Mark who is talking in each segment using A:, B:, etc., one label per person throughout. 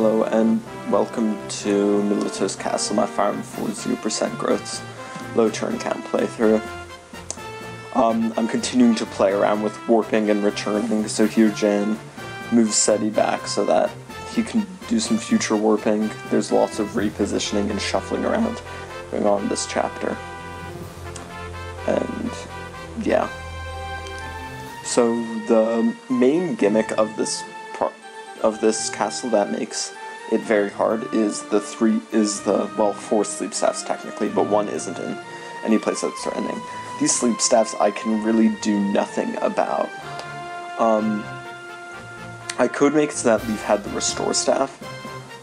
A: Hello and welcome to Miletos Castle, my FE4 0% growth low turn count playthrough. I'm continuing to play around with warping and returning, so here Jan moves Seti back so that he can do some future warping. There's lots of repositioning and shuffling around going on in this chapter. And yeah. So the main gimmick of this castle that makes it very hard is the four sleep staffs technically, but one isn't in any place that's threatening. These sleep staffs I can really do nothing about. I could make it so that Leaf had the restore staff.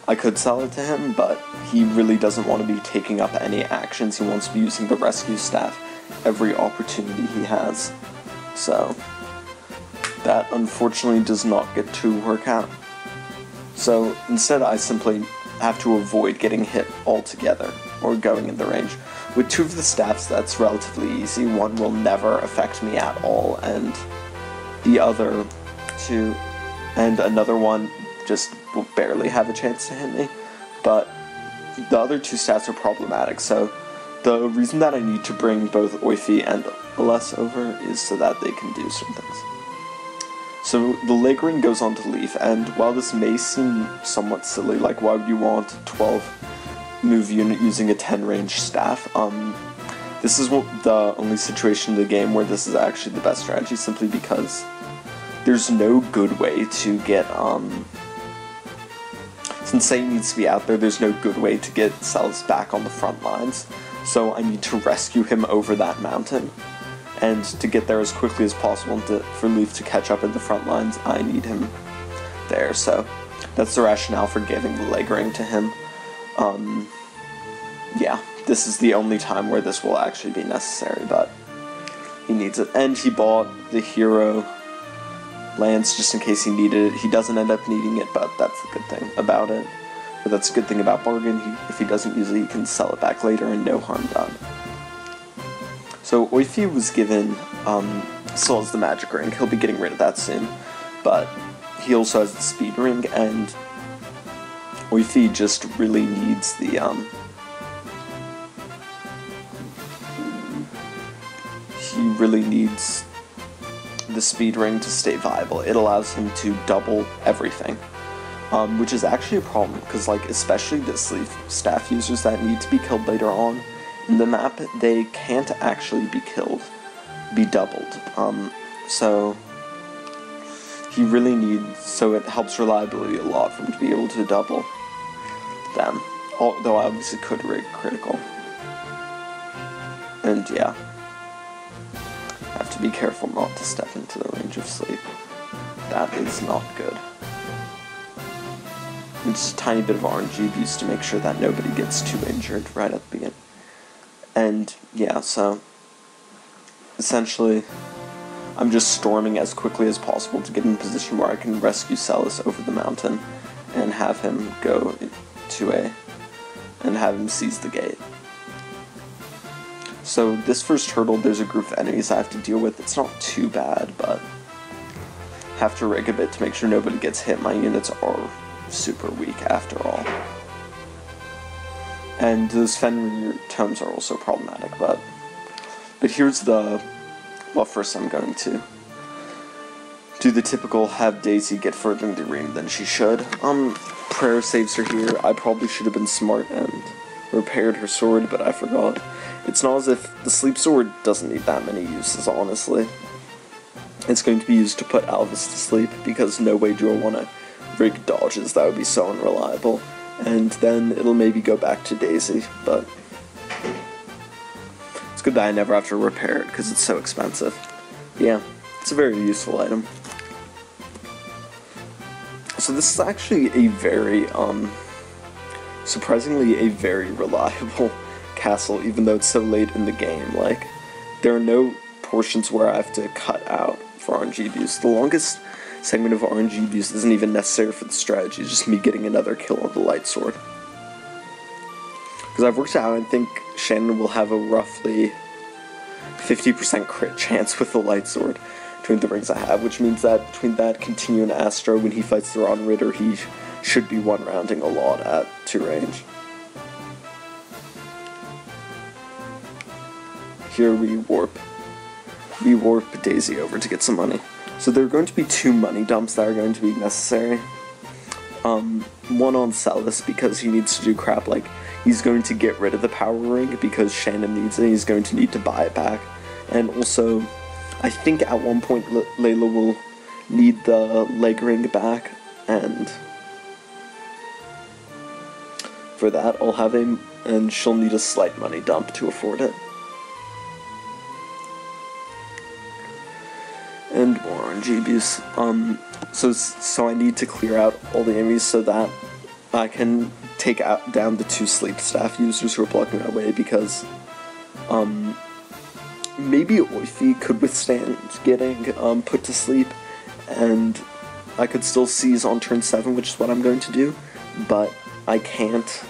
A: I could sell it to him, but he really doesn't want to be taking up any actions. He wants to be using the rescue staff every opportunity he has. So that unfortunately does not get to work out. So instead I simply have to avoid getting hit altogether or going in the range. With two of the staffs that's relatively easy. One will never affect me at all, and the other two and another one just will barely have a chance to hit me. But the other two stats are problematic, so the reason that I need to bring both Oifi and Ales over is so that they can do certain things. So the leg ring goes on to Leaf, and while this may seem somewhat silly, like why would you want a 12 move unit using a 10 range staff, this is the only situation in the game where this is actually the best strategy, simply because there's no good way to get, since Seti needs to be out there, there's no good way to get Celes back on the front lines, so I need to rescue him over that mountain. And to get there as quickly as possible and for Leaf to catch up in the front lines, I need him there. So that's the rationale for giving the leg ring to him. Yeah, this is the only time where this will actually be necessary, but he needs it. And he bought the hero lance just in case he needed it. He doesn't end up needing it, but that's the good thing about it. But that's a good thing about Bargain. If he doesn't use it, he can sell it back later and no harm done. So Oifi was given, still has the magic ring. He'll be getting rid of that soon, but he also has the speed ring, and Oifi just really needs the, he really needs the speed ring to stay viable. It allows him to double everything, which is actually a problem, because like, especially the sleep staff users that need to be killed later on in the map, they can't actually be doubled. So he really needs, so it helps reliability a lot for him to be able to double them. Although I obviously could rig critical. And yeah, I have to be careful not to step into the range of sleep. That is not good. And just a tiny bit of RNG abuse to make sure that nobody gets too injured right at the beginning. And yeah, so essentially I'm just storming as quickly as possible to get in a position where I can rescue Celes over the mountain and have him go to and have him seize the gate. So this first hurdle, there's a group of enemies I have to deal with. It's not too bad, but have to rig a bit to make sure nobody gets hit. My units are super weak after all. And those Fenrir tomes are also problematic, but here's the, well, first I'm going to do the typical have Daisy get further in the arena than she should. Prayer saves her here. I probably should have been smart and repaired her sword, but I forgot. It's not as if the sleep sword doesn't need that many uses, honestly. It's going to be used to put Alvis to sleep, because no way do I want to rig dodges. That would be so unreliable. And then it'll maybe go back to Daisy, but it's good that I never have to repair it because it's so expensive. Yeah, it's a very useful item. So this is actually a very, surprisingly a very reliable castle, even though it's so late in the game. Like, there are no portions where I have to cut out for RNG abuse. The longest segment of RNG abuse isn't even necessary for the strategy, it's just me getting another kill on the light sword. Because I've worked out, I think Shannon will have a roughly 50% crit chance with the light sword between the rings I have, which means that between that, Continue, and Astro, when he fights the Ron Ritter, he should be one rounding a lot at 2 range. Here we warp Daisy over to get some money. So there are going to be 2 money dumps that are going to be necessary. One on Celis because he needs to do crap like he's going to get rid of the power ring because Shannon needs it, he's going to need to buy it back. And also, I think at one point Layla will need the leg ring back, and for that I'll have him, and she'll need a slight money dump to afford it. And more RNG abuse. So I need to clear out all the enemies so that I can take down the 2 sleep staff users who are blocking my way, because maybe Oifi could withstand getting put to sleep, and I could still seize on turn 7, which is what I'm going to do, but I can't.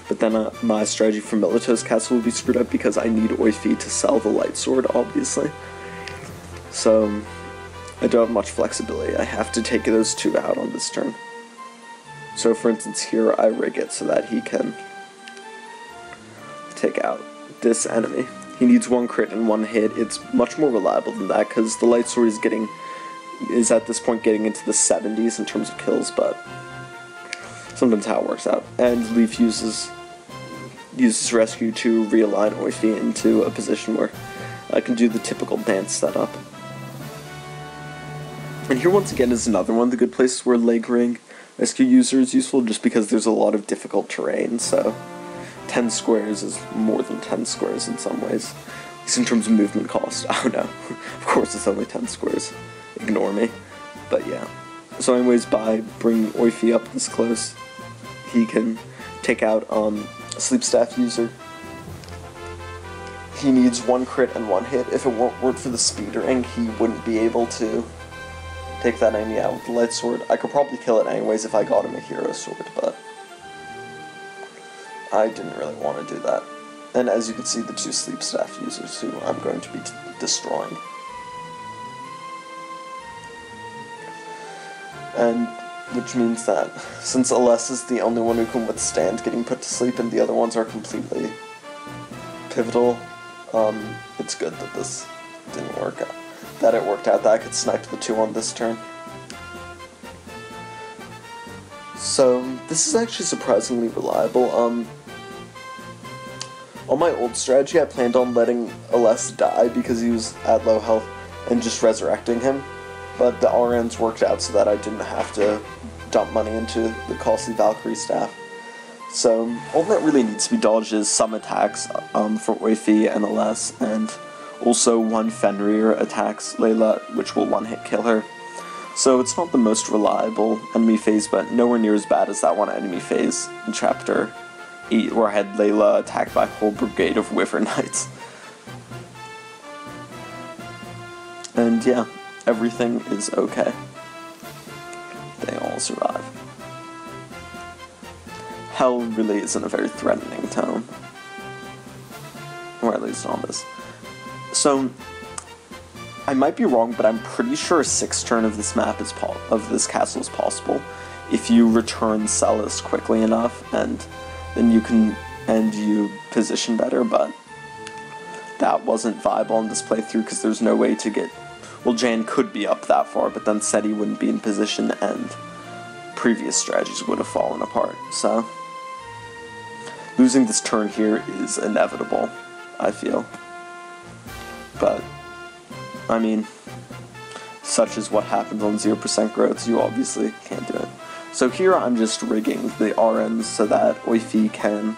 A: But then my strategy for Miletos Castle will be screwed up because I need Oifi to sell the light sword, obviously. So I don't have much flexibility. I have to take those 2 out on this turn. So for instance here I rig it so that he can take out this enemy. He needs 1 crit and 1 hit. It's much more reliable than that because the light sword is at this point getting into the 70s in terms of kills, but sometimes how it works out. And Leaf uses rescue to realign Oifi into a position where I can do the typical dance setup. And here once again is another one of the good places where leg ring rescue user is useful, just because there's a lot of difficult terrain, so 10 squares is more than 10 squares in some ways. At least in terms of movement cost. Oh no, of course it's only 10 squares. Ignore me. But yeah. So anyways, by bringing Oifi up this close, he can take out a sleep staff user. He needs 1 crit and 1 hit. If it weren't for the speed ring, he wouldn't be able to take that enemy out with the light sword. I could probably kill it anyways if I got him a hero sword, but I didn't really want to do that. And as you can see, the 2 sleep staff users who I'm going to be destroying. And which means that since Alessa is the only one who can withstand getting put to sleep and the other ones are completely pivotal, it's good that this didn't work out. That it worked out that I could snipe the 2 on this turn. So this is actually surprisingly reliable. On my old strategy I planned on letting Alessa die because he was at low health and just resurrecting him, but the RNs worked out so that I didn't have to dump money into the costly Valkyrie staff. So all that really needs to be dodged is some attacks for Oifi and Alessa, and also 1 Fenrir attacks Layla, which will 1-hit kill her. So it's not the most reliable enemy phase, but nowhere near as bad as that one enemy phase in Chapter 8, where I had Layla attacked by a whole brigade of Wyvern Knights. And yeah, everything is okay. They all survive. Hell really isn't a very threatening tone. Or at least on this. So, I might be wrong, but I'm pretty sure a 6th turn of this map of this castle is possible if you return Celis quickly enough, and then you position better. But that wasn't viable on this playthrough because there's no way to get. Well, Jan could be up that far, but then Seti wouldn't be in position, and previous strategies would have fallen apart. So, losing this turn here is inevitable, I feel. But, I mean, such is what happens on 0% growth, so you obviously can't do it. So here I'm just rigging the RNs so that Oifi can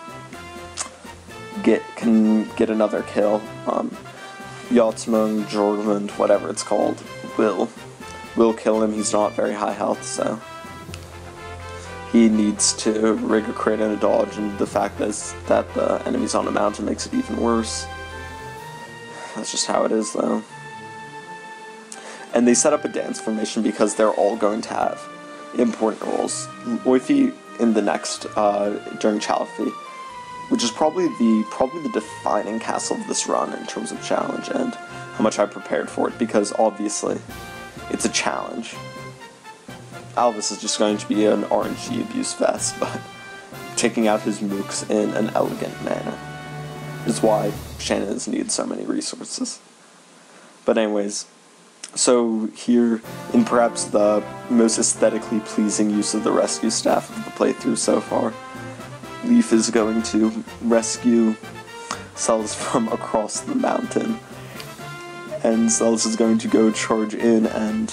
A: get another kill. Yachtsmung, Jormund, whatever it's called, will kill him. He's not very high health, so he needs to rig a crit and a dodge, and the fact that the enemy's on a mountain makes it even worse. That's just how it is, though. And they set up a dance formation because they're all going to have important roles. Oifi in the next, during Chalfi, which is probably the defining castle of this run in terms of challenge and how much I prepared for it, because obviously it's a challenge. Alvis is just going to be an RNG abuse fest, but taking out his mooks in an elegant manner is why Shannon's needs so many resources. But anyways, so here, in perhaps the most aesthetically pleasing use of the rescue staff of the playthrough so far, Leaf is going to rescue Celes from across the mountain, and Celes is going to go charge in and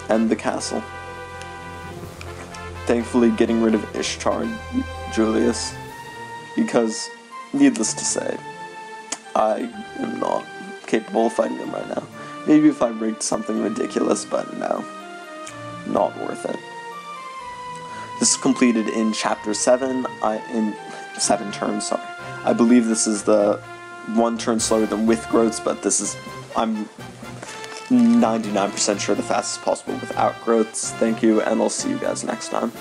A: end the castle. Thankfully getting rid of Ishtar and Julius, because, needless to say, I am not capable of fighting them right now. Maybe if I rigged something ridiculous, but no. Not worth it. This is completed in Chapter 7, in 7 turns, sorry. I believe this is the 1 turn slower than with growths, but this is, I'm 99% sure the fastest possible without growths. Thank you, and I'll see you guys next time.